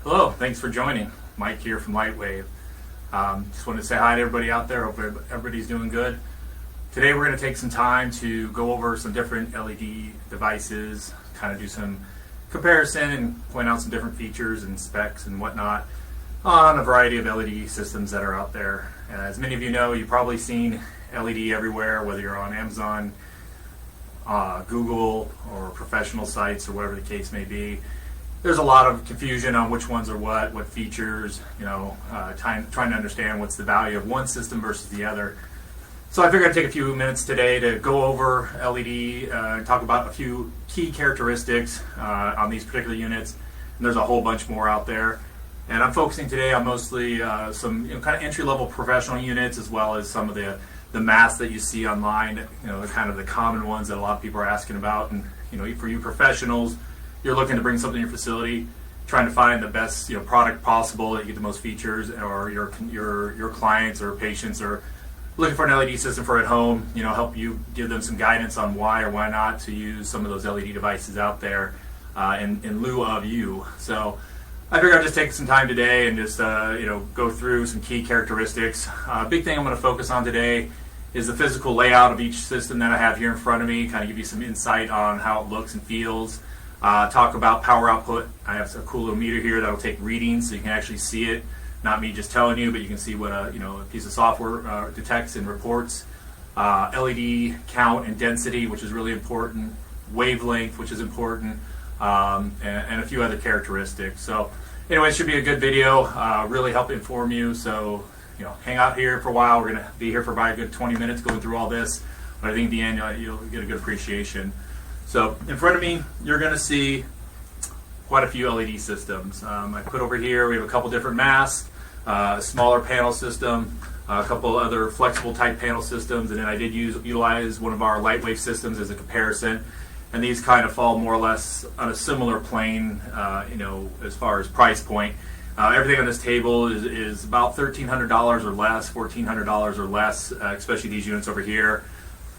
Hello, thanks for joining. Mike here from LIGHTWAVE. Just wanted to say hi to everybody out there. Hope everybody's doing good. Today we're going to take some time to go over some different LED devices, kind of do some comparison and point out some different features and specs and whatnot on a variety of LED systems that are out there. As many of you know, you've probably seen LED everywhere, whether you're on Amazon, Google, or professional sites, or whatever the case may be. There's a lot of confusion on which ones are what features, trying to understand what's the value of one system versus the other. So I figured I'd take a few minutes today to go over LED and talk about a few key characteristics on these particular units. And there's a whole bunch more out there. And I'm focusing today on mostly some kind of entry-level professional units, as well as some of the masks that you see online, the kind of the common ones that a lot of people are asking about. And for you professionals, you're looking to bring something to your facility, trying to find the best product possible that you get the most features, or your clients or patients are looking for an LED system for at home, help you give them some guidance on why or why not to use some of those LED devices out there in lieu of you. So I figured I'd just take some time today and just go through some key characteristics. Big thing I'm going to focus on today is the physical layout of each system that I have here in front of me, kind of give you some insight on how it looks and feels. Talk about power output. I have a cool little meter here that'll take readings so you can actually see it. Not me just telling you, but you can see what a piece of software detects and reports. LED count and density, which is really important. Wavelength, which is important, and a few other characteristics. So anyway, it should be a good video. Really help inform you. So hang out here for a while. We're going to be here for about a good 20 minutes going through all this. But I think at the end you'll get a good appreciation. So in front of me, you're going to see quite a few LED systems. I put over here, we have a couple different masks, a smaller panel system, a couple other flexible type panel systems, and then I did utilize one of our LIGHTWAVE systems as a comparison. And these kind of fall more or less on a similar plane, as far as price point. Everything on this table is about $1,300 or less, $1,400 or less, especially these units over here.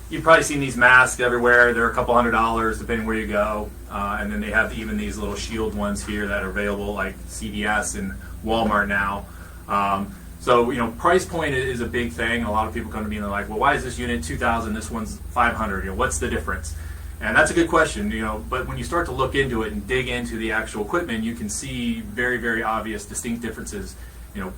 You've probably seen these masks everywhere. They're a couple $100 depending where you go. And then they have even these little shield ones here that are available like CVS and Walmart now. So price point is a big thing. A lot of people come to me and they're like, well, why is this unit $2,000, this one's $500? What's the difference? And that's a good question, but when you start to look into it and dig into the actual equipment, you can see very, very obvious, distinct differences.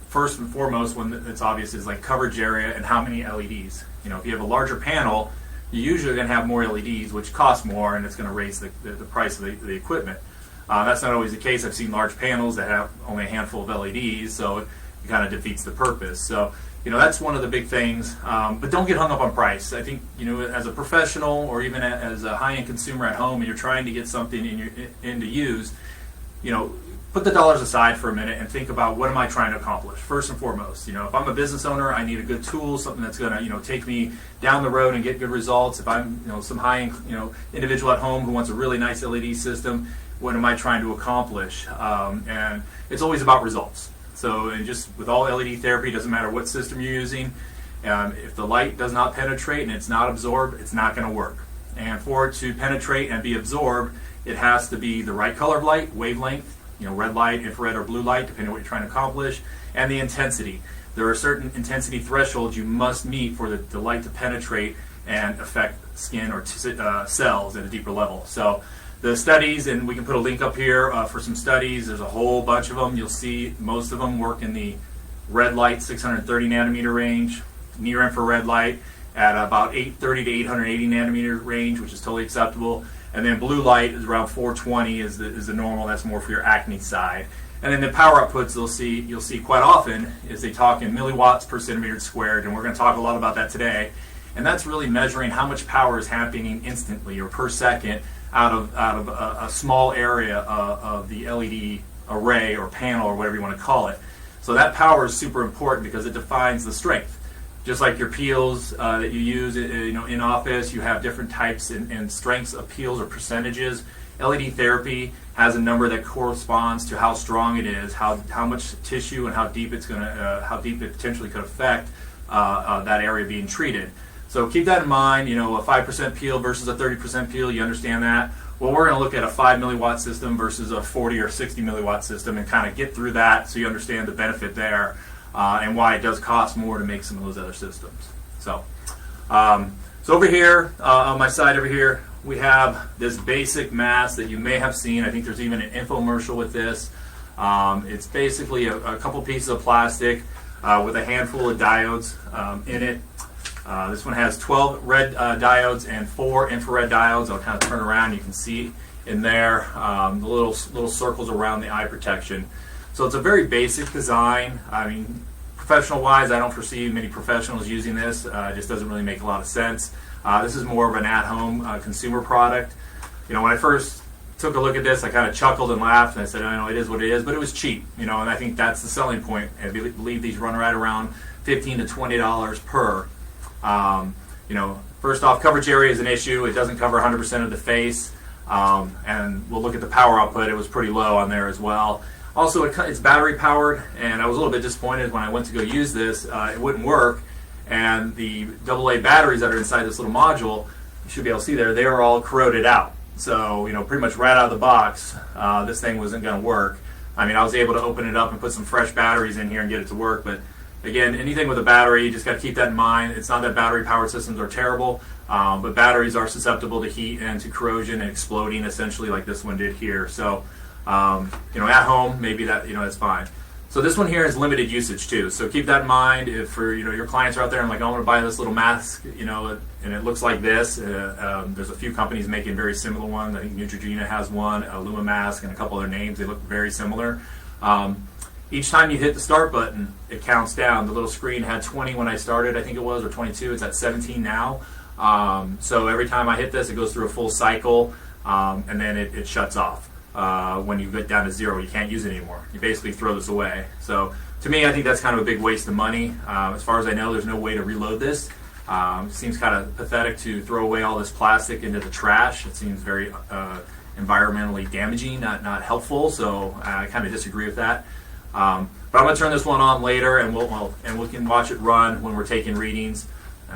First and foremost, one that's obvious is like coverage area and how many LEDs. If you have a larger panel, you're usually going to have more LEDs, which cost more, and it's going to raise the price of the equipment. That's not always the case. I've seen large panels that have only a handful of LEDs, so it kind of defeats the purpose. So that's one of the big things. But don't get hung up on price. I think as a professional or even as a high-end consumer at home, and you're trying to get something in to use, put the dollars aside for a minute and think about what am I trying to accomplish first and foremost. If I'm a business owner, I need a good tool, something that's going to take me down the road and get good results. If I'm some high-end individual at home who wants a really nice LED system, what am I trying to accomplish? And it's always about results. So and just with all LED therapy, it doesn't matter what system you're using. If the light does not penetrate and it's not absorbed, it's not going to work. And for it to penetrate and be absorbed, it has to be the right color of light, wavelength, red light, infrared, or blue light, depending on what you're trying to accomplish, and the intensity. There are certain intensity thresholds you must meet for the light to penetrate and affect skin or cells at a deeper level. So the studies, and we can put a link up here for some studies. There's a whole bunch of them. You'll see most of them work in the red light 630 nanometer range, near infrared light at about 830 to 880 nanometer range, which is totally acceptable. And then blue light is around 420 is the normal. That's more for your acne side. And then the power outputs you'll see quite often is they talk in milliwatts per centimeter squared, and we're going to talk a lot about that today. And that's really measuring how much power is happening instantly or per second out of a small area of the LED array or panel or whatever you want to call it. So that power is super important because it defines the strength. Just like your peels that you use in office, you have different types and strengths of peels or percentages. LED therapy has a number that corresponds to how strong it is, how much tissue and how deep it potentially could affect that area being treated. So keep that in mind. A 5% peel versus a 30% peel, you understand that. Well, we're going to look at a 5 milliwatt system versus a 40 or 60 milliwatt system and kind of get through that so you understand the benefit there and why it does cost more to make some of those other systems. So over here, on my side over here, we have this basic mask that you may have seen. I think there's even an infomercial with this. It's basically a couple pieces of plastic with a handful of diodes in it. This one has 12 red diodes and 4 infrared diodes. I'll kind of turn around. You can see in there the little circles around the eye protection. So it's a very basic design. I mean, professional-wise, I don't foresee many professionals using this. It just doesn't really make a lot of sense. This is more of an at-home consumer product. You know, when I first took a look at this, I kind of chuckled and laughed, and I said, I know it is what it is, but it was cheap. You know, and I think that's the selling point. I believe these run right around $15 to $20 per. You know, first off, coverage area is an issue. It doesn't cover 100% of the face, and we'll look at the power output. It was pretty low on there as well. Also, it's battery powered, and I was a little bit disappointed when I went to go use this. It wouldn't work, and the AA batteries that are inside this little module, you should be able to see there, they are all corroded out. So, you know, pretty much right out of the box, this thing wasn't going to work. I mean, I was able to open it up and put some fresh batteries in here and get it to work, but again, anything with a battery, you just got to keep that in mind. It's not that battery-powered systems are terrible, but batteries are susceptible to heat and to corrosion and exploding, essentially, like this one did here. So, you know, at home, maybe that, you know, that's fine. So this one here is limited usage too. So keep that in mind. If for, you know, your clients are out there and like, I want to buy this little mask, you know, and it looks like this. There's a few companies making very similar ones. I think Neutrogena has one, Luma Mask, and a couple other names. They look very similar. Each time you hit the start button, it counts down. The little screen had 20 when I started, I think it was, or 22. It's at 17 now. So every time I hit this, it goes through a full cycle, and then it shuts off. When you get down to 0, you can't use it anymore. You basically throw this away. So to me, I think that's kind of a big waste of money. As far as I know, there's no way to reload this. It seems kind of pathetic to throw away all this plastic into the trash. It seems very environmentally damaging, not helpful. So I kind of disagree with that. But I'm going to turn this one on later, and we can watch it run when we're taking readings,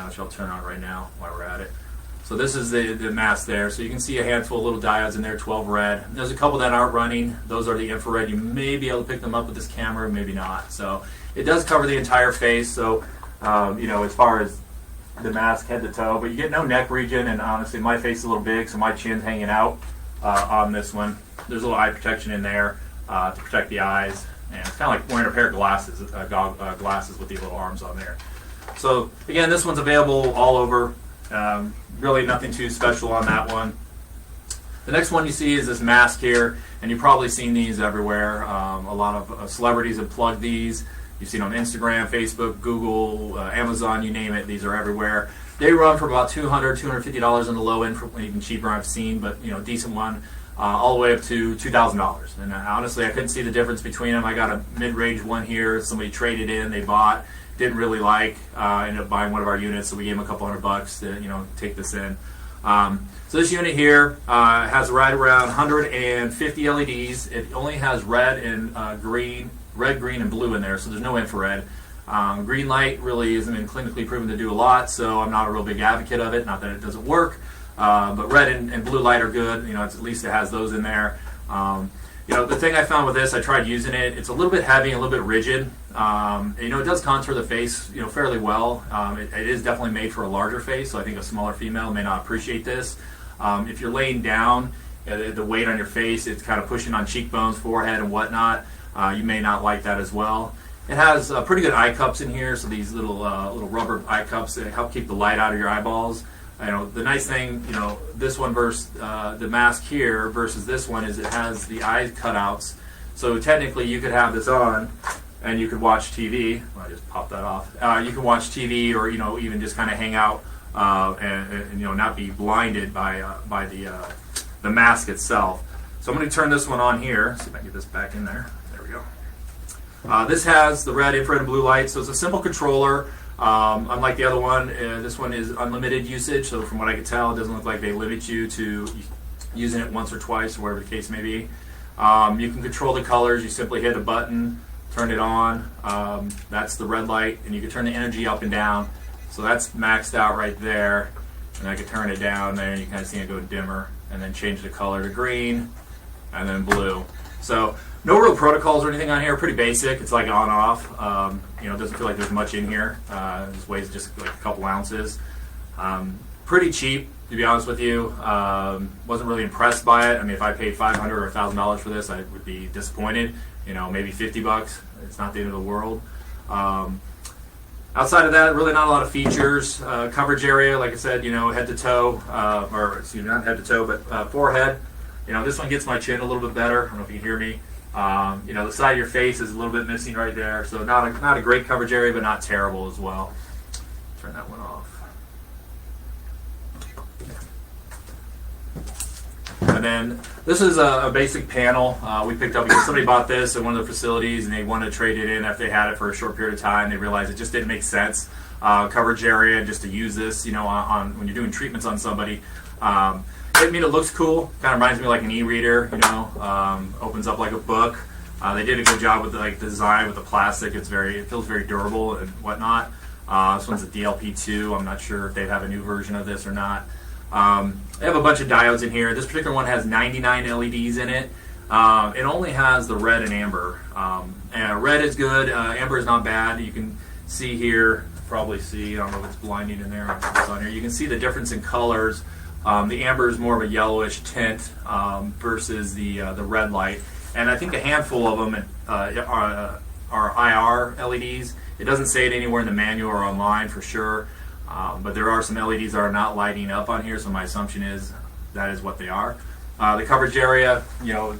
which I'll turn on right now while we're at it. So this is the mask there. So you can see a handful of little diodes in there, 12 red. There's a couple that aren't running. Those are the infrared. You may be able to pick them up with this camera, maybe not. So it does cover the entire face. So, you know, as far as the mask head to toe, but you get no neck region, and honestly, my face is a little big, so my chin's hanging out on this one. There's a little eye protection in there to protect the eyes. And it's kind of like wearing a pair of glasses, glasses with these little arms on there. So again, this one's available all over. Really nothing too special on that one. The next one you see is this mask here, and you've probably seen these everywhere. A lot of celebrities have plugged these. You've seen them on Instagram, Facebook, Google, Amazon, you name it. These are everywhere. They run for about $200, $250 on the low end, for even cheaper I've seen, but you know, decent one. All the way up to $2,000. And honestly, I couldn't see the difference between them. I got a mid-range one here. Somebody traded in, they bought, didn't really like, ended up buying one of our units, so we gave them a couple $100 to, you know, take this in. So this unit here has right around 150 LEDs. It only has red and green, and blue in there, so there's no infrared. Green light really hasn't been clinically proven to do a lot, so I'm not a real big advocate of it. Not that it doesn't work. But red and blue light are good. You know, at least it has those in there. You know, the thing I found with this, I tried using it. It's a little bit heavy and a little bit rigid. You know, it does contour the face, you know, fairly well. It is definitely made for a larger face, so I think a smaller female may not appreciate this. If you're laying down, the weight on your face, it's kind of pushing on cheekbones, forehead, and whatnot. You may not like that as well. It has pretty good eye cups in here, so these little rubber eye cups that help keep the light out of your eyeballs. You know, the nice thing, you know, this one versus the mask here versus this one is it has the eye cutouts. So technically, you could have this on, and you could watch TV. Well, I just popped that off. You can watch TV, or you know, even just kind of hang out and you know, not be blinded by the mask itself. So I'm going to turn this one on here. See if I can get this back in there. There we go. This has the red, infrared, and blue light. So it's a simple controller. Unlike the other one, this one is unlimited usage, so from what I can tell, it doesn't look like they limit you to using it once or twice, or whatever the case may be. You can control the colors. You simply hit a button, turn it on. That's the red light, and you can turn the energy up and down. So that's maxed out right there, and I can turn it down there, and you kind of see it go dimmer and then change the color to green, and then blue. So no real protocols or anything on here. Pretty basic. It's like on off. You know, it doesn't feel like there's much in here. This weighs just like a couple ounces. Pretty cheap, to be honest with you. Wasn't really impressed by it. I mean, if I paid $500 or $1,000 for this, I would be disappointed. You know, maybe 50 bucks. It's not the end of the world. Outside of that, really not a lot of features. Coverage area, like I said, you know, head to toe, or excuse me, not head to toe, but forehead. You know, this one gets my chin a little bit better. I don't know if you can hear me. You know, the side of your face is a little bit missing right there. So not a great coverage area, but not terrible as well. Turn that one off. And then this is a basic panel we picked up because somebody bought this at one of the facilities and they wanted to trade it in after they had it for a short period of time. They realized it just didn't make sense. Coverage area just to use this, you know, on when you're doing treatments on somebody. I mean, it looks cool. Kind of reminds me of like an e-reader, you know. Opens up like a book. They did a good job with the design with the plastic. It feels very durable and whatnot. This one's a DLP2. I'm not sure if they have a new version of this or not. They have a bunch of diodes in here. This particular one has 99 LEDs in it. It only has the red and amber. And red is good. Amber is not bad. You can see here, probably see, I don't know if it's blinding in there. It's on here. You can see the difference in colors. The amber is more of a yellowish tint versus the red light. And I think a handful of them are IR LEDs. It doesn't say it anywhere in the manual or online for sure. But there are some LEDs that are not lighting up on here, so my assumption is that is what they are. The coverage area, you know,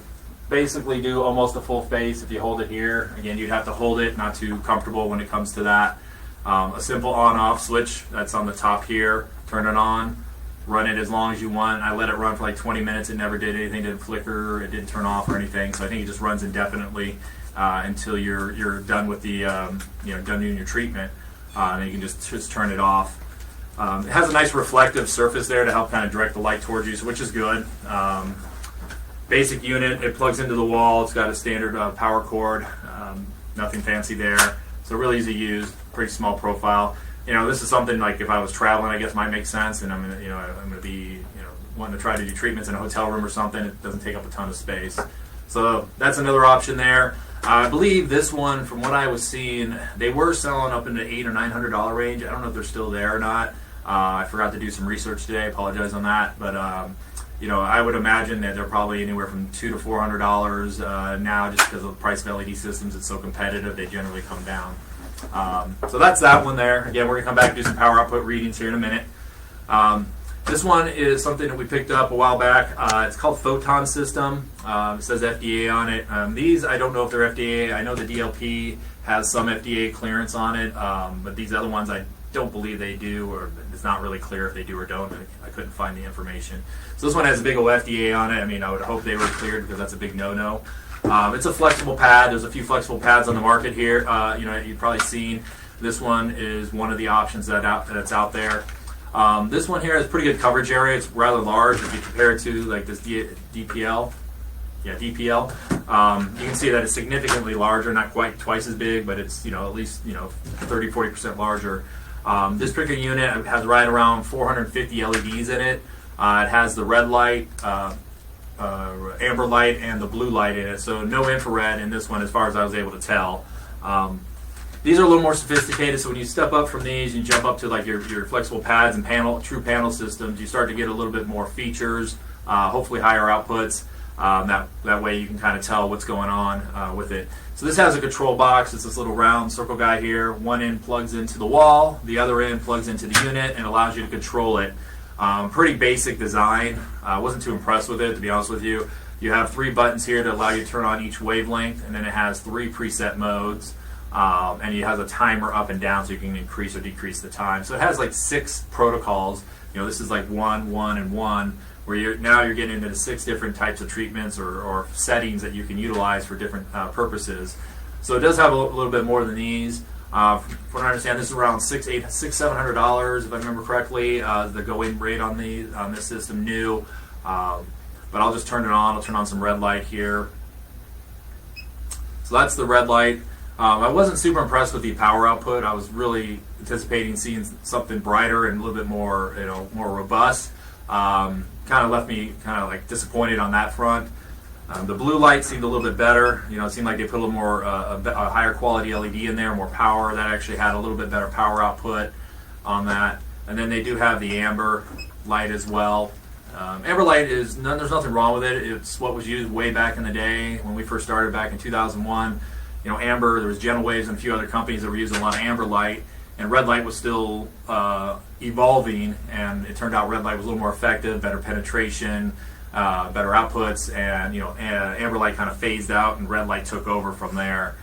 basically do almost a full face. If you hold it here, again, you'd have to hold it, not too comfortable when it comes to that. A simple on-off switch that's on the top here. Turn it on, run it as long as you want. I let it run for like 20 minutes. It never did anything, didn't flicker, it didn't turn off or anything. So I think it just runs indefinitely until you're done with the you know, done doing your treatment. And you can just turn it off. It has a nice reflective surface there to help kind of direct the light towards you, which is good. Basic unit, it plugs into the wall. It's got a standard power cord, nothing fancy there. So really easy to use, pretty small profile. You know, this is something like if I was traveling, I guess might make sense, and I'm gonna be, you know, wanting to try to do treatments in a hotel room or something. It doesn't take up a ton of space. So that's another option there. I believe this one, from what I was seeing, they were selling up in the $800 or $900 range. I don't know if they're still there or not. I forgot to do some research today. I apologize on that, but you know, I would imagine that they're probably anywhere from $200 to $400 now, just because of the price of LED systems. It's so competitive, they generally come down. So that's that one there. Again, we're gonna come back and do some power output readings here in a minute. This one is something that we picked up a while back. It's called Photon System. It says FDA on it. These, I don't know if they're FDA. I know the DLP has some FDA clearance on it, but these other ones I don't believe they do, or it's not really clear if they do or don't. I couldn't find the information. So this one has a big old FDA on it. I mean, I would hope they were cleared because that's a big no-no. It's a flexible pad. There's a few flexible pads on the market here. You know, you've probably seen this one is one of the options that's out there. This one here has pretty good coverage area. It's rather large if you compare it to like this DPL. Yeah, DPL. You can see that it's significantly larger, not quite twice as big, but it's, you know, at least, you know, 30-40% larger. This particular unit has right around 450 LEDs in it. It has the red light, amber light, and the blue light in it. So no infrared in this one, as far as I was able to tell. These are a little more sophisticated, so when you step up from these, you jump up to like your flexible pads and true panel systems, you start to get a little bit more features, hopefully higher outputs. That way you can kind of tell what's going on with it. So this has a control box. It's this little round circle guy here. One end plugs into the wall, the other end plugs into the unit, and allows you to control it. Pretty basic design. I wasn't too impressed with it, to be honest with you. You have 3 buttons here to allow you to turn on each wavelength, and then it has 3 preset modes. And it has a timer up and down, so you can increase or decrease the time. So it has like 6 protocols. You know, this is like 1, 1, and 1, where you're getting into the 6 different types of treatments or settings that you can utilize for different purposes. So it does have a little bit more than these. From what I understand, this is around $700 if I remember correctly. The go-in rate on this system new. But I'll just turn it on. I'll turn on some red light here. So that's the red light. I wasn't super impressed with the power output. I was really anticipating seeing something brighter and a little bit more, you know, more robust. Kind of left me kind of like disappointed on that front. The blue light seemed a little bit better. You know, it seemed like they put a little more, a higher quality LED in there, more power. That actually had a little bit better power output on that. And then they do have the amber light as well. Amber light there's nothing wrong with it. It's what was used way back in the day when we first started back in 2001. You know, amber, there was General Waves and a few other companies that were using a lot of amber light, and red light was still evolving, and it turned out red light was a little more effective, better penetration, better outputs, and amber light kind of phased out and red light took over from there.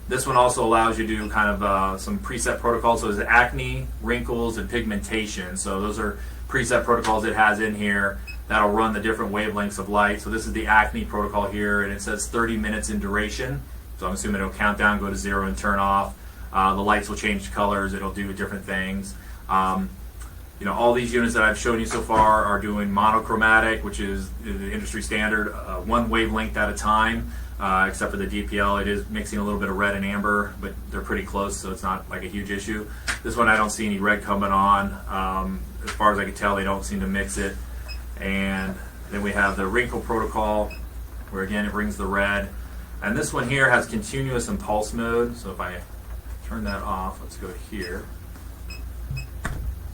This one also allows you to do kind of some preset protocols. So there's acne, wrinkles, and pigmentation. So those are preset protocols it has in here that'll run the different wavelengths of light. So this is the acne protocol here, and it says 30 minutes in duration. So I'm assuming it'll count down, go to 0, and turn off. The lights will change colors. It'll do different things. All these units that I've shown you so far are doing monochromatic, which is the industry standard, one wavelength at a time, except for the DPL. It is mixing a little bit of red and amber, but they're pretty close, so it's not like a huge issue. This one I don't see any red coming on. As far as I can tell, they don't seem to mix it. And then we have the wrinkle protocol, where again it brings the red. And this one here has continuous and pulse mode. So if I turn that off, let's go here.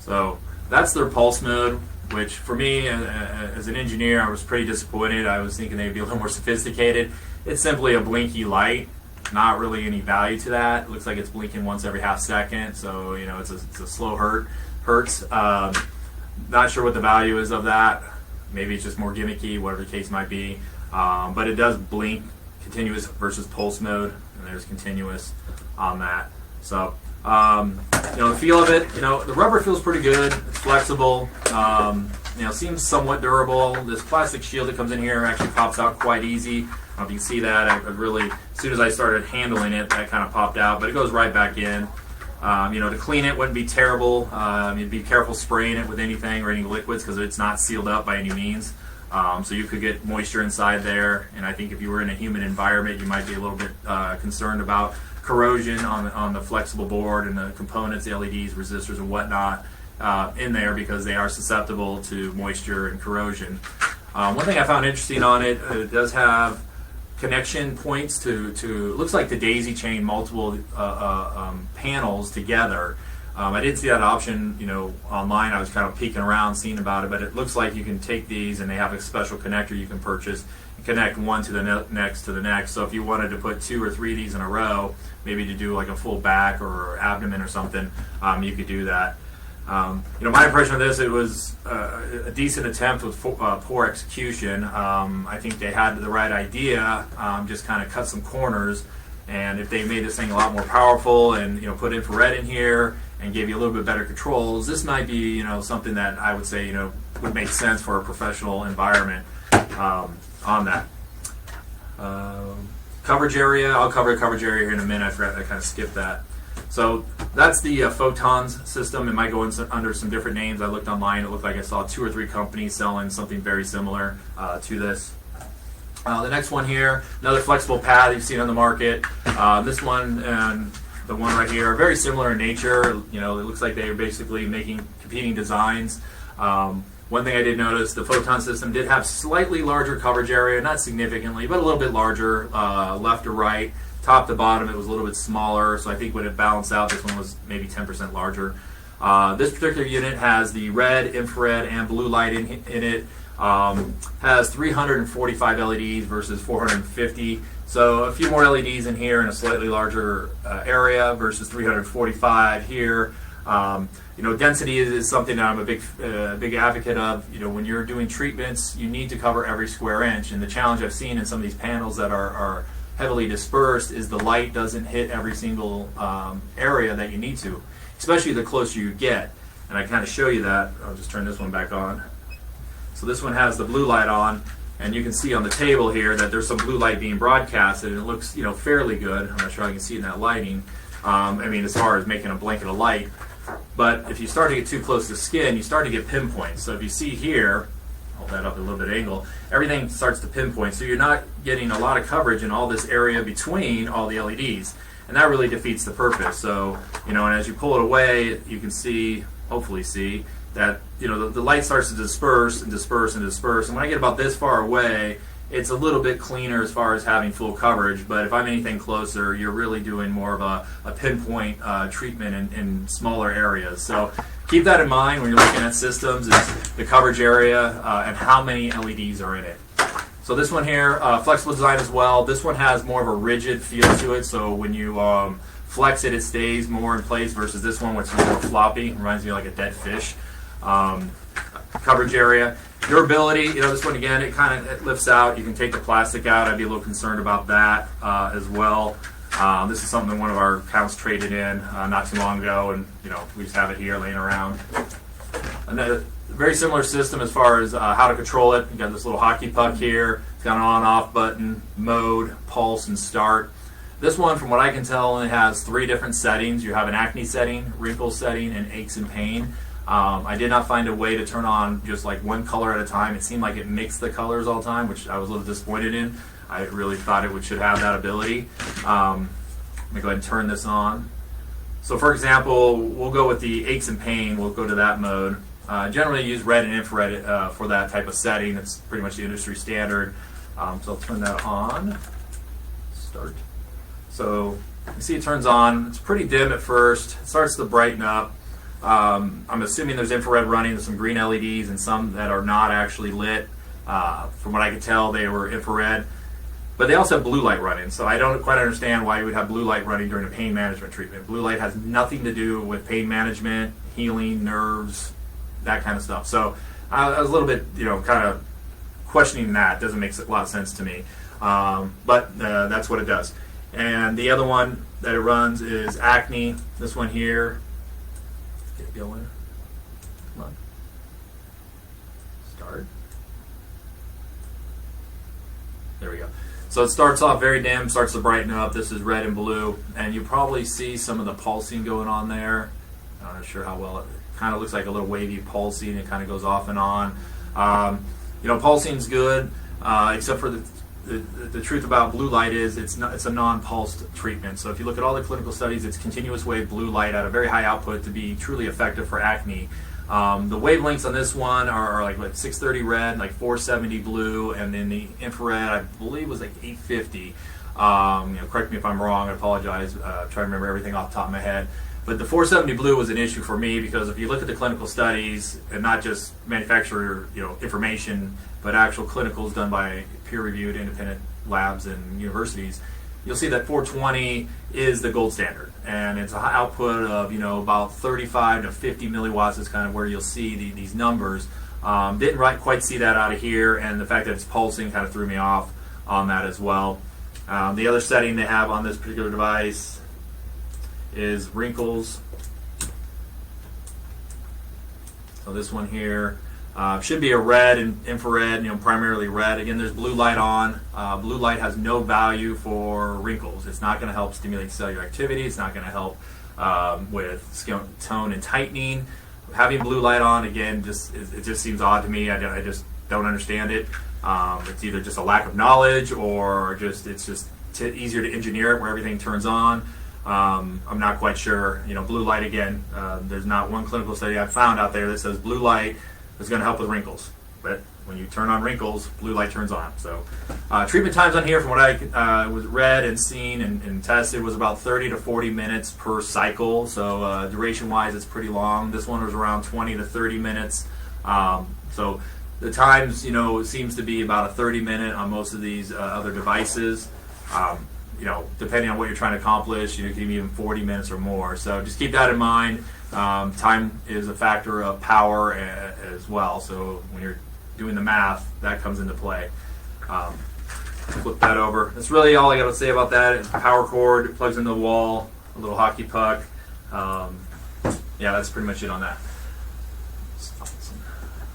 So that's their pulse mode, which for me as an engineer, I was pretty disappointed. I was thinking they'd be a little more sophisticated. It's simply a blinky light, not really any value to that. It looks like it's blinking once every half second, so it's a slow hertz. Not sure what the value is of that. Maybe it's just more gimmicky, whatever the case might be. But it does blink continuous versus pulse mode, and there's continuous on that. So the feel of it, the rubber feels pretty good. It's flexible. Seems somewhat durable. This plastic shield that comes in here actually pops out quite easy. I don't know if you can see that. I really, as soon as I started handling it, that kind of popped out, but it goes right back in. To clean it wouldn't be terrible. You'd be careful spraying it with anything or any liquids because it's not sealed up by any means. So you could get moisture inside there, and I think if you were in a humid environment, you might be a little bit concerned about corrosion on the flexible board and the components, the LEDs, resistors, and whatnot in there because they are susceptible to moisture and corrosion. One thing I found interesting on it, it does have connection points to looks like the daisy chain multiple panels together. I didn't see that option online. I was kind of peeking around seeing about it, but it looks like you can take these and they have a special connector you can purchase and connect one to the next to the next. So if you wanted to put 2 or 3 of these in a row, maybe to do like a full back or abdomen or something, you could do that. My impression of this, it was a decent attempt with poor execution. I think they had the right idea, just kind of cut some corners, and if they made this thing a lot more powerful and put infrared in here and gave you a little bit better controls, this might be something that I would say would make sense for a professional environment on that. Coverage area, I'll cover the coverage area here in a minute. I forgot, I kind of skipped that. So that's the photons system. It might go under some different names. I looked online. It looked like I saw 2 or 3 companies selling something very similar to this. The next one here, another flexible pad you've seen on the market. This one and the one right here are very similar in nature. It looks like they are basically making competing designs. One thing I did notice, the photon system did have slightly larger coverage area, not significantly, but a little bit larger left to right. Top to bottom, it was a little bit smaller, so I think when it balanced out, this one was maybe 10% larger. This particular unit has the red, infrared, and blue light in it. Has 345 LEDs versus 450, so a few more LEDs in here in a slightly larger area versus 345 here. Density is something that I'm a big advocate of. When you're doing treatments, you need to cover every square inch, and the challenge I've seen in some of these panels that are heavily dispersed is the light doesn't hit every single area that you need to, especially the closer you get. And I kind of show you that. I'll just turn this one back on. So this one has the blue light on, and you can see on the table here that there's some blue light being broadcasted, and it looks fairly good. I'm not sure I can see in that lighting. As far as making a blanket of light. But if you start to get too close to skin, you start to get pinpoints. So if you see here, hold that up at a little bit angle, everything starts to pinpoint. So you're not getting a lot of coverage in all this area between all the LEDs. And that really defeats the purpose. So, and as you pull it away, you can see, hopefully see, that the light starts to disperse and disperse and disperse. And when I get about this far away, it's a little bit cleaner as far as having full coverage, but if I'm anything closer, you're really doing more of a pinpoint treatment in smaller areas. So keep that in mind when you're looking at systems, is the coverage area and how many LEDs are in it. So this one here, flexible design as well. This one has more of a rigid feel to it, so when you flex it, it stays more in place versus this one, which is more floppy. Reminds me of like a dead fish. Coverage area. Durability, this one again, it lifts out. You can take the plastic out. I'd be a little concerned about that as well. This is something one of our accounts traded in not too long ago, and we just have it here laying around. Another very similar system as far as how to control it. You got this little hockey puck here. It's got an on-off button, mode, pulse, and start. This one, from what I can tell, only has 3 different settings. You have an acne setting, wrinkle setting, and aches and pain. I did not find a way to turn on just like one color at a time. It seemed like it mixed the colors all the time, which I was a little disappointed in. I really thought it should have that ability. Let me go ahead and turn this on. So for example, we'll go with the aches and pain. We'll go to that mode. Generally use red and infrared for that type of setting. It's pretty much the industry standard. So I'll turn that on. Start. So you see it turns on. It's pretty dim at first. It starts to brighten up. I'm assuming there's infrared running. There's some green LEDs and some that are not actually lit. From what I could tell, they were infrared. But they also have blue light running, so I don't quite understand why you would have blue light running during a pain management treatment. Blue light has nothing to do with pain management, healing, nerves, that kind of stuff. So I was a little bit, kind of questioning that. Doesn't make a lot of sense to me. But that's what it does. And the other one that it runs is acne. This one here. Get it going. Come on. Start. There we go. So it starts off very dim, starts to brighten up. This is red and blue, and you probably see some of the pulsing going on there. I'm not sure how well it kind of looks like a little wavy pulsing. It kind of goes off and on. Pulsing's good, except for the truth about blue light is it's a non-pulsed treatment. So if you look at all the clinical studies, it's continuous wave blue light at a very high output to be truly effective for acne. The wavelengths on this one are like 630 red, like 470 blue, and then the infrared I believe was like 850. Correct me if I'm wrong. I apologize. Try to remember everything off the top of my head. But the 470 blue was an issue for me because if you look at the clinical studies, and not just manufacturer information, but actual clinicals done by peer-reviewed independent labs and universities, you'll see that 420 is the gold standard, and it's an output of about 35 to 50 milliwatts is kind of where you'll see these numbers. Didn't quite see that out of here, and the fact that it's pulsing kind of threw me off on that as well. The other setting they have on this particular device is wrinkles. So this one here should be a red and infrared, primarily red. Again, there's blue light on. Blue light has no value for wrinkles. It's not going to help stimulate cellular activity. It's not going to help with skin tone and tightening. Having blue light on, again, it just seems odd to me. I just don't understand it. It's either just a lack of knowledge or it's just easier to engineer it where everything turns on. I'm not quite sure. Blue light, again, there's not one clinical study I've found out there that says blue light is going to help with wrinkles. But when you turn on wrinkles, blue light turns on. So treatment times on here, from what I was read and seen and tested, was about 30 to 40 minutes per cycle. So duration-wise, it's pretty long. This one was around 20 to 30 minutes. So the times, seems to be about a 30-minute on most of these other devices. Depending on what you're trying to accomplish, you can even 40 minutes or more. So just keep that in mind. Time is a factor of power as well. So when you're doing the math, that comes into play. Flip that over. That's really all I got to say about that. It's a power cord. It plugs into the wall. A little hockey puck. Yeah, that's pretty much it on that.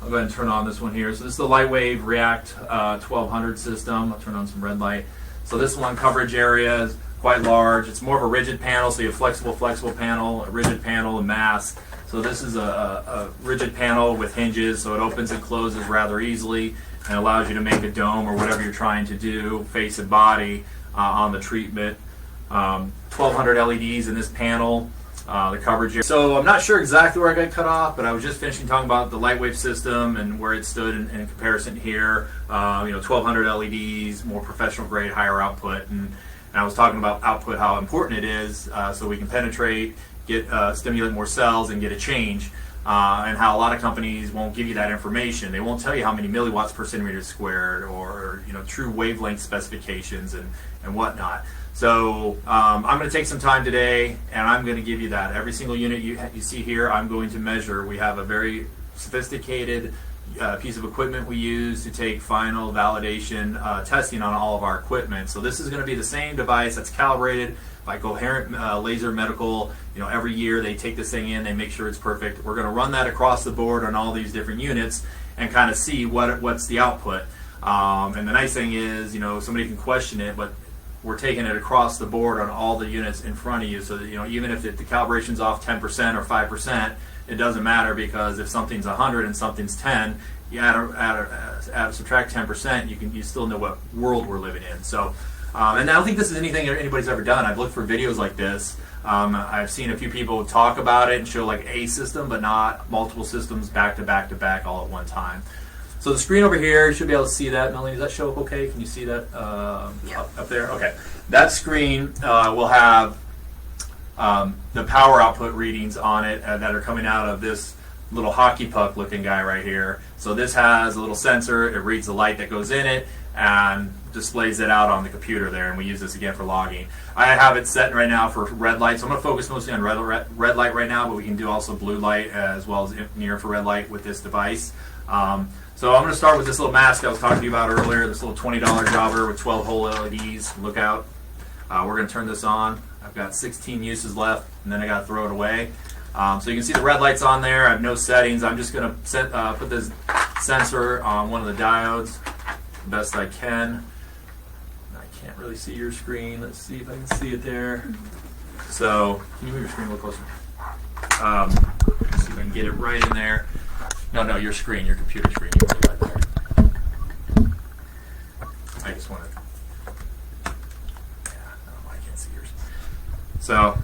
I'll go ahead and turn on this one here. So this is the LIGHTWAVE React 1200 system. I'll turn on some red light. So this one, coverage area is quite large. It's more of a rigid panel, so you have flexible panel, a rigid panel, and mask. So this is a rigid panel with hinges, so it opens and closes rather easily and allows you to make a dome or whatever you're trying to do, face and body, on the treatment. 1200 LEDs in this panel. the coverage here. So I'm not sure exactly where I got cut off, but I was just finishing talking about the LIGHTWAVE system and where it stood in comparison here. 1200 LEDs, more professional grade, higher output, and I was talking about output, how important it is, so we can penetrate, get stimulate more cells, and get a change. And how a lot of companies won't give you that information. They won't tell you how many milliwatts per centimeter squared, or true wavelength specifications and whatnot. So I'm going to take some time today, and I'm going to give you that. Every single unit you see here, I'm going to measure. We have a very sophisticated piece of equipment we use to take final validation testing on all of our equipment. So this is going to be the same device that's calibrated by Coherent Laser Medical. Every year they take this thing in, they make sure it's perfect. We're going to run that across the board on all these different units and kind of see what's the output. And the nice thing is, somebody can question it, but we're taking it across the board on all the units in front of you, so that even if the calibration's off 10% or 5%, it doesn't matter, because if something's 100 and something's 10, you subtract 10%, you still know what world we're living in. So, and I don't think this is anything anybody's ever done. I've looked for videos like this. I've seen a few people talk about it and show like a system, but not multiple systems back to back to back all at one time. So the screen over here, you should be able to see that. Melanie, does that show up okay? Can you see that up there? Okay. That screen will have the power output readings on it that are coming out of this little hockey puck looking guy right here. So this has a little sensor. It reads the light that goes in it and displays it out on the computer there, and we use this again for logging. I have it set right now for red light, so I'm going to focus mostly on red light right now, but we can do also blue light as well as near infrared light with this device. So I'm going to start with this little mask I was talking to you about earlier, this little $20 jobber with 12 whole LEDs. Look out. We're going to turn this on. I've got 16 uses left, and then I got to throw it away. So you can see the red light's on there. I have no settings. I'm just going to put this sensor on one of the diodes the best I can. I can't really see your screen. Let's see if I can see it there. So can you move your screen a little closer? Let's see if I can get it right in there. No, your screen, your computer screen. You put it right there. I just want to. Yeah, no, I can't see yours. So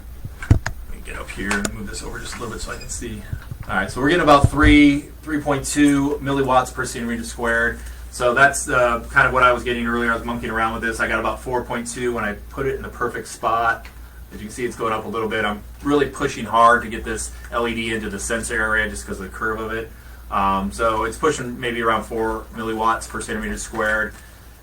let me get up here and move this over just a little bit so I can see. All right, so we're getting about 3.2 milliwatts per centimeter squared. So that's kind of what I was getting earlier. I was monkeying around with this. I got about 4.2 when I put it in the perfect spot. As you can see, it's going up a little bit. I'm really pushing hard to get this LED into the sensor area just because of the curve of it. So it's pushing maybe around 4 milliwatts per centimeter squared.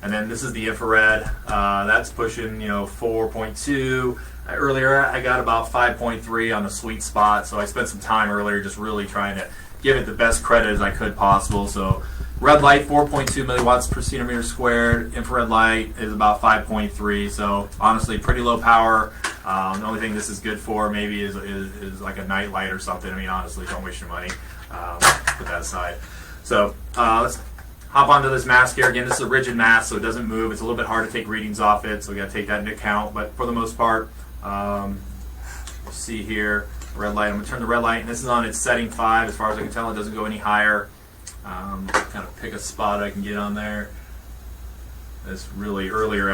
And then this is the infrared. That's pushing 4.2. Earlier I got about 5.3 on the sweet spot. So I spent some time earlier just really trying to give it the best credit as I could possible. So red light 4.2 milliwatts per centimeter squared. Infrared light is about 5.3. So honestly, pretty low power. The only thing this is good for maybe is like a night light or something. I mean, honestly, don't waste your money. Put that aside. So let's hop onto this mask here. Again, this is a rigid mask, so it doesn't move. It's a little bit hard to take readings off it, so we got to take that into account. But for the most part, we'll see here, red light. I'm going to turn the red light, and this is on its setting 5. As far as I can tell, it doesn't go any higher. Kind of pick a spot I can get on there. This really earlier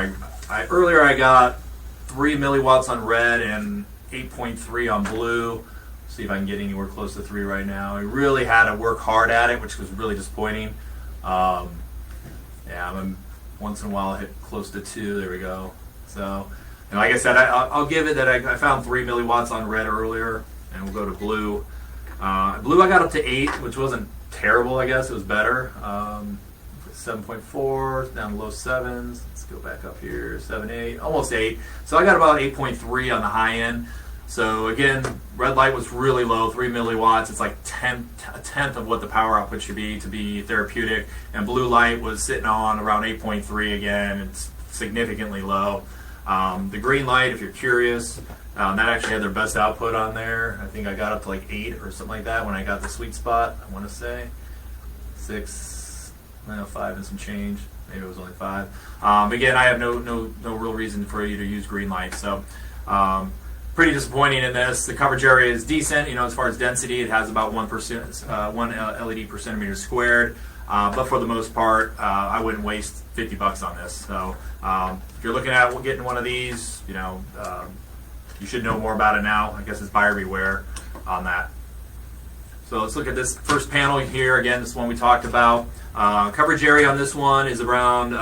I got 3 milliwatts on red and 8.3 on blue. See if I can get anywhere close to 3 right now. I really had to work hard at it, which was really disappointing. Once in a while I hit close to 2. There we go. So, and like I said, I'll give it that I found 3 milliwatts on red earlier, and we'll go to blue. Blue I got up to 8, which wasn't terrible. I guess it was better. 7.4 down to low 7s. Let's go back up here. 7, 8, almost 8. So I got about 8.3 on the high end. So again, red light was really low, 3 milliwatts. It's like a tenth of what the power output should be to be therapeutic. And blue light was sitting on around 8.3 again. It's significantly low. The green light, if you're curious, that actually had their best output on there. I think I got up to like 8 or something like that when I got the sweet spot, I want to say. 6, 5 and some change. Maybe it was only 5. Again, I have no real reason for you to use green light. So pretty disappointing in this. The coverage area is decent, as far as density. It has about 1%, 1 LED per centimeter squared. But for the most part, I wouldn't waste $50 on this. So if you're looking at getting one of these, you should know more about it now. I guess it's buyer beware on that. So let's look at this first panel here. Again, this one we talked about. Coverage area on this one is around,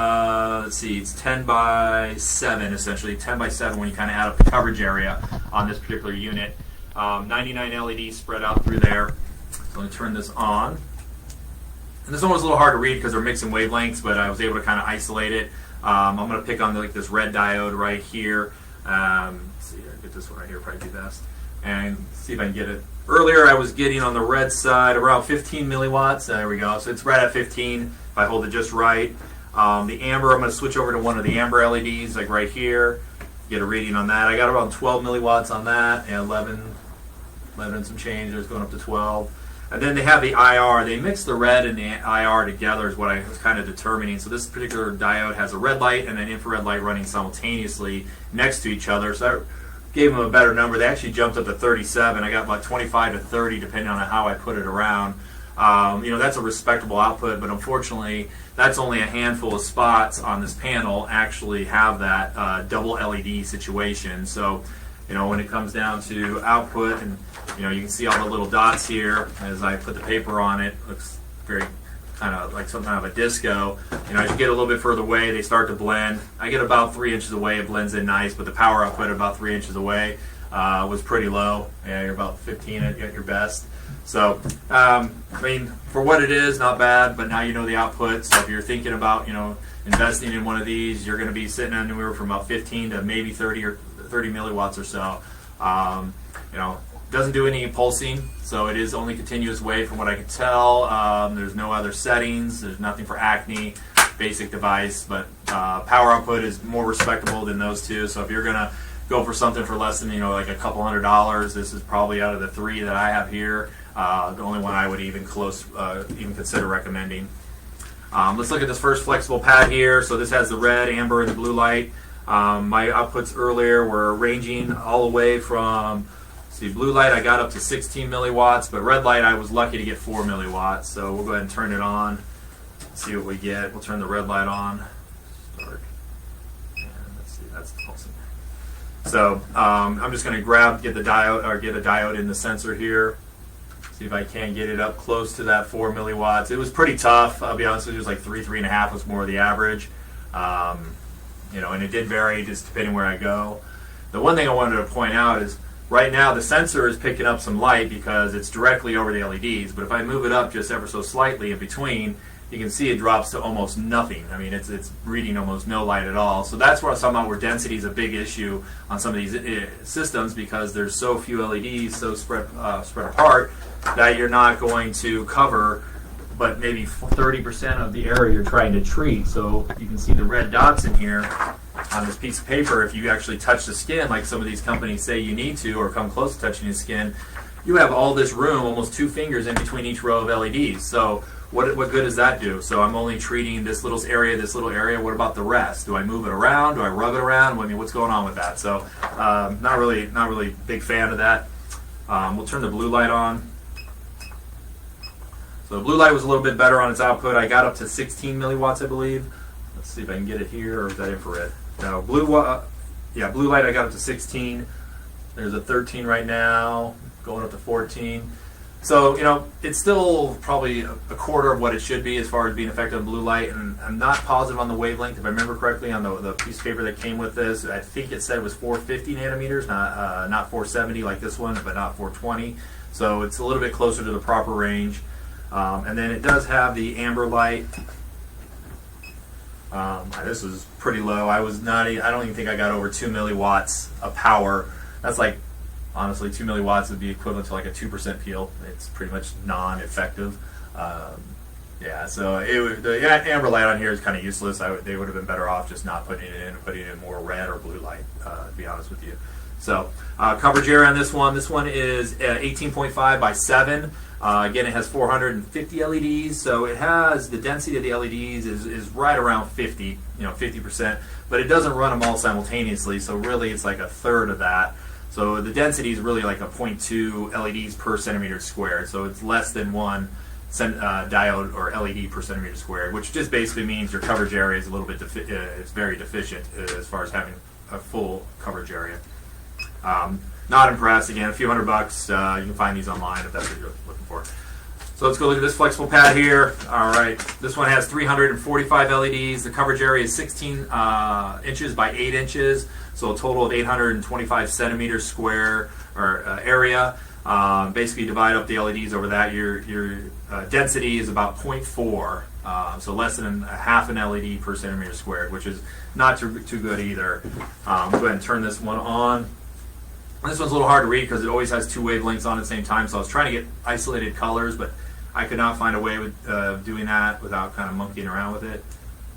let's see, it's 10 by 7 essentially, 10 by 7 when you kind of add up the coverage area on this particular unit. 99 LEDs spread out through there. So let me turn this on. And this one was a little hard to read because they're mixing wavelengths, but I was able to kind of isolate it. I'm going to pick on like this red diode right here. Let's see, I'll get this one right here, probably be best. And see if I can get it. Earlier I was getting on the red side around 15 milliwatts. There we go. So it's right at 15 if I hold it just right. The amber, I'm going to switch over to one of the amber LEDs like right here. Get a reading on that. I got around 12 milliwatts on that, and 11 and some change. There's going up to 12. And then they have the IR. They mix the red and the IR together is what I was kind of determining. So this particular diode has a red light and an infrared light running simultaneously next to each other. So that gave them a better number. They actually jumped up to 37. I got about 25 to 30 depending on how I put it around. You know, that's a respectable output, but unfortunately that's only a handful of spots on this panel actually have that double LED situation. So, you know, when it comes down to output, and you know, you can see all the little dots here as I put the paper on it. Looks very kind of like some kind of a disco. You know, as you get a little bit further away, they start to blend. I get about 3 inches away, it blends in nice, but the power output about 3 inches away was pretty low. Yeah, you're about 15 at your best. So, I mean, for what it is, not bad, but now you know the output. So if you're thinking about, you know, investing in one of these, you're going to be sitting anywhere from about 15 to maybe 30 or 30 milliwatts or so. You know, doesn't do any pulsing, so it is only continuous wave from what I can tell. There's no other settings. There's nothing for acne. Basic device, but power output is more respectable than those two. So if you're going to go for something for less than, you know, like a couple $100, this is probably out of the 3 that I have here, the only one I would even consider recommending. Let's look at this first flexible pad here. So this has the red, amber, and the blue light. My outputs earlier were ranging all the way from, see, blue light I got up to 16 milliwatts, but red light I was lucky to get 4 milliwatts. So we'll go ahead and turn it on, see what we get. We'll turn the red light on. Start. And let's see, that's the pulsing. So I'm just going to get a diode in the sensor here. See if I can get it up close to that 4 milliwatts. It was pretty tough. I'll be honest with you. It was like 3.5 was more of the average. You know, and it did vary just depending where I go. The one thing I wanted to point out is right now the sensor is picking up some light because it's directly over the LEDs. But if I move it up just ever so slightly in between, you can see it drops to almost nothing. I mean, it's reading almost no light at all. So that's where somehow where density is a big issue on some of these systems because there's so few LEDs so spread apart that you're not going to cover but maybe 30% of the area you're trying to treat. So you can see the red dots in here on this piece of paper. If you actually touch the skin like some of these companies say you need to, or come close to touching the skin, you have all this room, almost 2 fingers in between each row of LEDs. So what good does that do? So I'm only treating this little area, what about the rest? Do I move it around? Do I rub it around? I mean, what's going on with that? So not really big fan of that. We'll turn the blue light on. So the blue light was a little bit better on its output. I got up to 16 milliwatts, I believe. Let's see if I can get it here, or is that infrared? No, blue light I got up to 16. There's a 13 right now, going up to 14. So, you know, it's still probably a quarter of what it should be as far as being effective in blue light, and I'm not positive on the wavelength. If I remember correctly on the piece of paper that came with this, I think it said it was 450 nanometers, not 470 like this one, but not 420. So it's a little bit closer to the proper range. And then it does have the amber light. This was pretty low. I don't even think I got over 2 milliwatts of power. That's like, honestly, 2 milliwatts would be equivalent to like a 2% peel. It's pretty much non-effective. Yeah, so the amber light on here is kind of useless. They would have been better off just not putting it in and putting in more red or blue light, to be honest with you. So coverage area on this one. This one is 18.5 by 7. Again, it has 450 LEDs, so it has the density of the LEDs is right around 50, 50%, but it doesn't run them all simultaneously, so really it's like a third of that. So the density is really like a 0.2 LEDs per centimeter squared, so it's less than one diode or LED per centimeter squared, which just basically means your coverage area is a little bit it's very deficient as far as having a full coverage area. Not impressed. Again, a few $100. You can find these online if that's what you're looking for. So let's go look at this flexible pad here. All right, this one has 345 LEDs. The coverage area is 16 inches by 8 inches, so a total of 825 centimeters square or area. Basically, divide up the LEDs over that. Your density is about 0.4, so less than a half an LED per centimeter squared, which is not too good either. Go ahead and turn this one on. This one's a little hard to read because it always has two wavelengths on at the same time, so I was trying to get isolated colors, but I could not find a way of doing that without kind of monkeying around with it.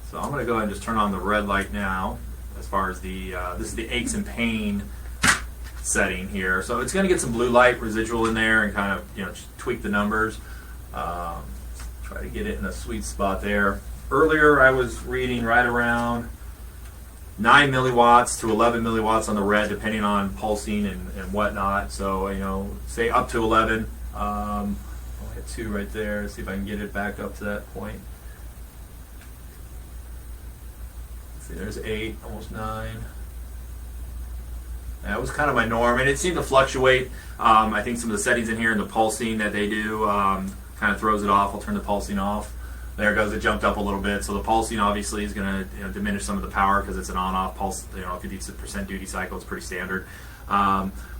So I'm going to go ahead and just turn on the red light now as far as the, this is the aches and pain setting here. So it's going to get some blue light residual in there and kind of, you know, just tweak the numbers. Try to get it in a sweet spot there. Earlier I was reading right around 9 milliwatts to 11 milliwatts on the red, depending on pulsing and whatnot. So, you know, say up to 11. I'll hit 2 right there. See if I can get it back up to that point. See, there's 8, almost 9. That was kind of my norm, and it seemed to fluctuate. I think some of the settings in here and the pulsing that they do kind of throws it off. I'll turn the pulsing off. There it goes. It jumped up a little bit. So the pulsing obviously is going to diminish some of the power because it's an on-off pulse. 50% duty cycle. It's pretty standard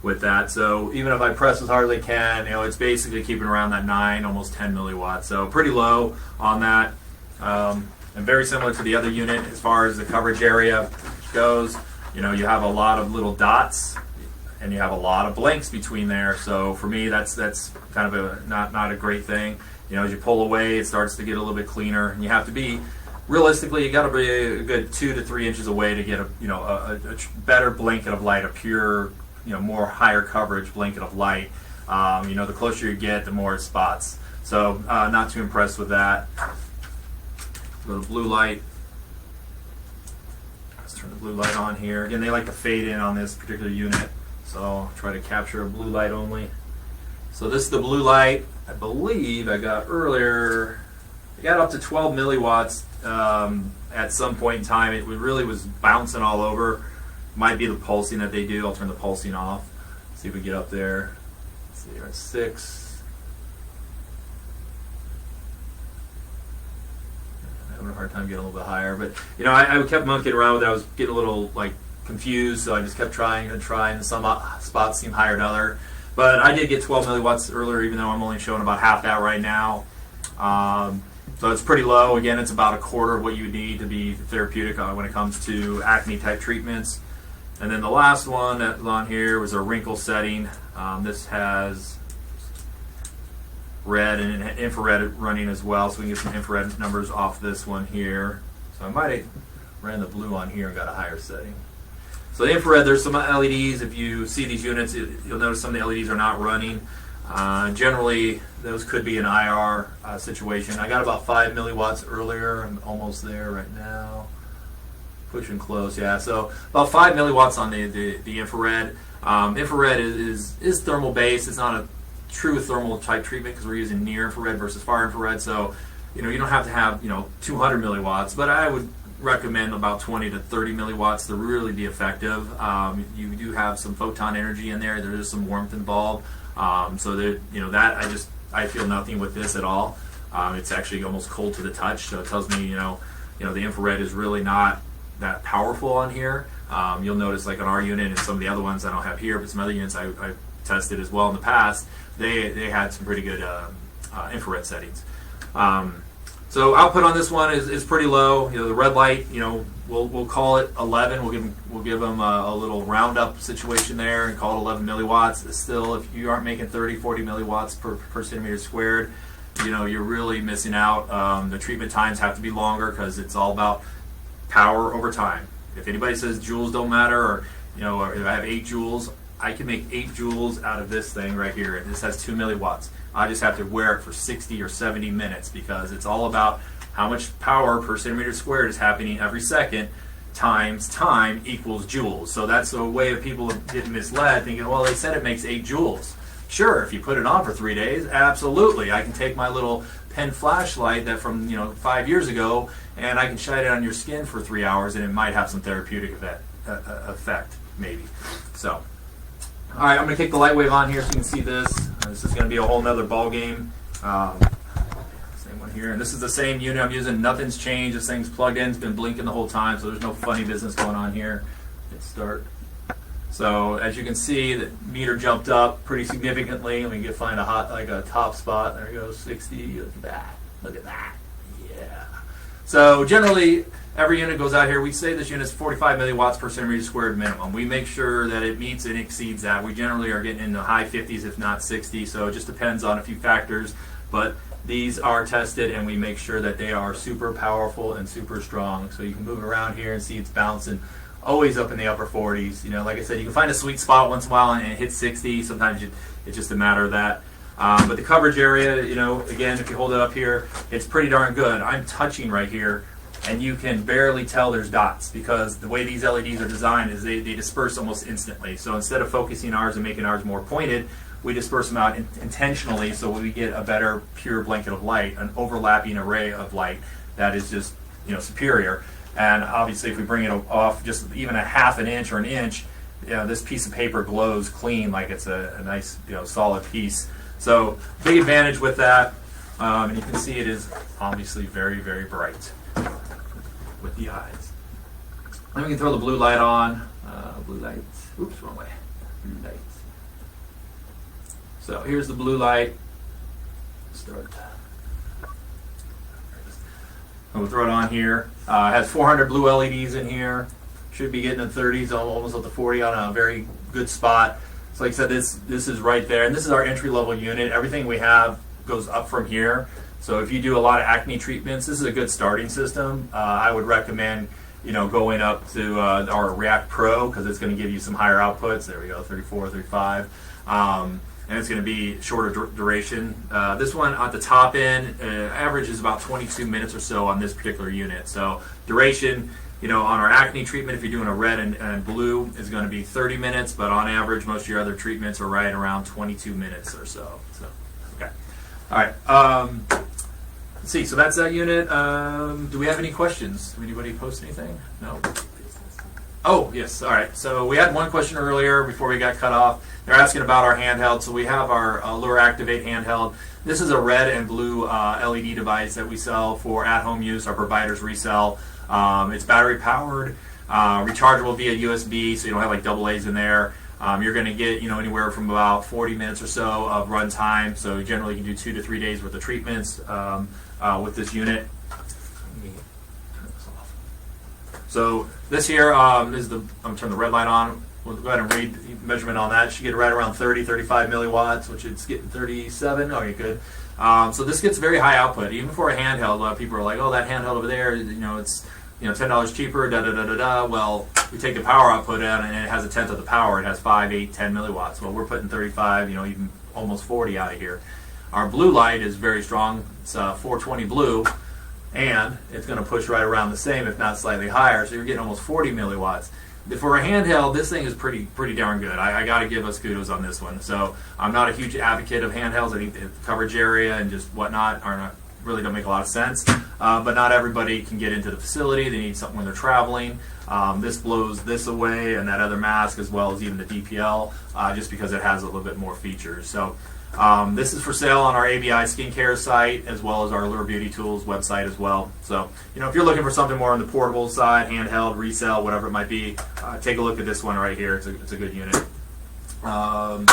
with that. So even if I press as hard as I can, it's basically keeping around that 9, almost 10 milliwatts. So pretty low on that, and very similar to the other unit as far as the coverage area goes. You have a lot of little dots, and you have a lot of blanks between there. So for me, that's kind of a not a great thing. As you pull away, it starts to get a little bit cleaner, and you have to be realistically, you got to be a good 2 to 3 inches away to get a better blanket of light, a pure, more higher coverage blanket of light. The closer you get, the more it spots. So not too impressed with that. Little blue light. Let's turn the blue light on here. Again, they like to fade in on this particular unit, so I'll try to capture a blue light only. So this is the blue light. I believe I got earlier. I got up to 12 milliwatts at some point in time. It really was bouncing all over. Might be the pulsing that they do. I'll turn the pulsing off. See if we get up there. Let's see, we're at 6. I'm having a hard time getting a little bit higher, but I kept monkeying around with it. I was getting a little confused, so I just kept trying and trying. Some spots seem higher than other. But I did get 12 milliwatts earlier, even though I'm only showing about half that right now. So it's pretty low. Again, it's about a quarter of what you need to be therapeutic when it comes to acne type treatments. And then the last one that was on here was a wrinkle setting. This has red and infrared running as well, so we can get some infrared numbers off this one here. So I might have ran the blue on here and got a higher setting. So the infrared, there's some LEDs. If you see these units, you'll notice some of the LEDs are not running. Generally, those could be an IR situation. I got about 5 milliwatts earlier. I'm almost there right now. Pushing close, yeah. So about 5 milliwatts on the infrared. Infrared is thermal based. It's not a true thermal type treatment because we're using near infrared versus far infrared. So you don't have to have 200 milliwatts, but I would recommend about 20 to 30 milliwatts to really be effective. You do have some photon energy in there. There is some warmth involved. So that I feel nothing with this at all. It's actually almost cold to the touch. So it tells me the infrared is really not that powerful on here. You'll notice like on our unit and some of the other ones I don't have here, but some other units I tested as well in the past. They had some pretty good infrared settings. So output on this one is pretty low. The red light, we'll call it 11. We'll give them a little roundup situation there and call it 11 milliwatts. Still, if you aren't making 30, 40 milliwatts per centimeter squared, you're really missing out. The treatment times have to be longer because it's all about power over time. If anybody says joules don't matter, or if I have 8 joules, I can make 8 joules out of this thing right here, and this has 2 milliwatts. I just have to wear it for 60 or 70 minutes because it's all about how much power per centimeter squared is happening every second times time equals joules. So that's a way of people getting misled, thinking, well, they said it makes 8 joules. Sure, if you put it on for 3 days, absolutely. I can take my little pen flashlight that from 5 years ago, and I can shine it on your skin for 3 hours, and it might have some therapeutic effect, maybe. So All right, I'm going to kick the LIGHTWAVE on here so you can see this. This is going to be a whole nother ball game. Same one here. And this is the same unit I'm using. Nothing's changed. This thing's plugged in. It's been blinking the whole time, so there's no funny business going on here. Hit start. So as you can see, the meter jumped up pretty significantly. Let me find a top spot. There we go, 60. Look at that. Look at that. Yeah. So generally, every unit goes out here. We say this unit is 45 milliwatts per centimeter squared minimum. We make sure that it meets and exceeds that. We generally are getting in the high 50s, if not 60. So it just depends on a few factors. But these are tested, and we make sure that they are super powerful and super strong. So you can move around here and see it's bouncing. Always up in the upper 40s. You know, like I said, you can find a sweet spot once in a while and it hits 60. Sometimes it's just a matter of that. But the coverage area, you know, again, if you hold it up here, it's pretty darn good. I'm touching right here, and you can barely tell there's dots because the way these LEDs are designed is they disperse almost instantly. So instead of focusing ours and making ours more pointed, we disperse them out intentionally so we get a better pure blanket of light, an overlapping array of light that is just, you know, superior. And obviously, if we bring it off just even a half an inch or an inch, you know, this piece of paper glows clean like it's a nice, you know, solid piece. So big advantage with that. And you can see it is obviously very, very bright with the eyes. Then we can throw the blue light on. Blue light. Oops, wrong way. Blue light. So here's the blue light. Start. We'll throw it on here. It has 400 blue LEDs in here. Should be getting the 30s, almost up to 40 on a very good spot. So like I said, this is right there. And this is our entry-level unit. Everything we have goes up from here. So if you do a lot of acne treatments, this is a good starting system. I would recommend, you know, going up to our React Pro because it's going to give you some higher outputs. There we go, 34, 35. And it's going to be shorter duration. This one at the top end, average is about 22 minutes or so on this particular unit. So duration, you know, on our acne treatment, if you're doing a red and blue, is going to be 30 minutes, but on average, most of your other treatments are right around 22 minutes or so. So, okay. All right. Let's see. So that's that unit. Do we have any questions? Anybody post anything? No? Oh, yes. All right. So we had one question earlier before we got cut off. They're asking about our handheld. So we have our Lure Activate handheld. This is a red and blue LED device that we sell for at-home use. Our providers resell. It's battery powered, rechargeable via USB, so you don't have like double A's in there. You're going to get, you know, anywhere from about 40 minutes or so of run time. So generally, you can do 2 to 3 days worth of treatments with this unit. So this here is the, I'm going to turn the red light on. We'll go ahead and read the measurement on that. It should get right around 30, 35 milliwatts, which it's getting 37. Oh, you're good. So this gets very high output. Even for a handheld, a lot of people are like, oh, that handheld over there, you know, it's, you know, $10 cheaper, da-da-da-da-da. Well, we take the power output out, and it has a tenth of the power. It has 5, 8, 10 milliwatts. Well, we're putting 35, you know, even almost 40 out of here. Our blue light is very strong. It's 420 blue. And it's going to push right around the same, if not slightly higher, so you're getting almost 40 milliwatts. For a handheld, this thing is pretty darn good. I got to give us kudos on this one. So I'm not a huge advocate of handhelds. I think the coverage area and just whatnot really don't make a lot of sense. But not everybody can get into the facility. They need something when they're traveling. This blows this away and that other mask, as well as even the DPL, just because it has a little bit more features. So this is for sale on our ABI skincare site, as well as our Lure Beauty Tools website as well. So, you know, if you're looking for something more on the portable side, handheld, resale, whatever it might be, take a look at this one right here. It's a good unit. I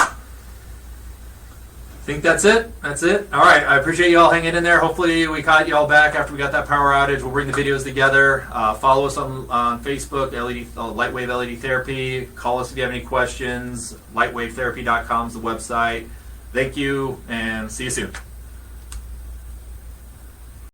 think that's it. That's it. All right. I appreciate you all hanging in there. Hopefully we caught you all back after we got that power outage. We'll bring the videos together. Follow us on Facebook, LIGHTWAVE LED Therapy. Call us if you have any questions. LightWaveTherapy.com is the website. Thank you, and see you soon.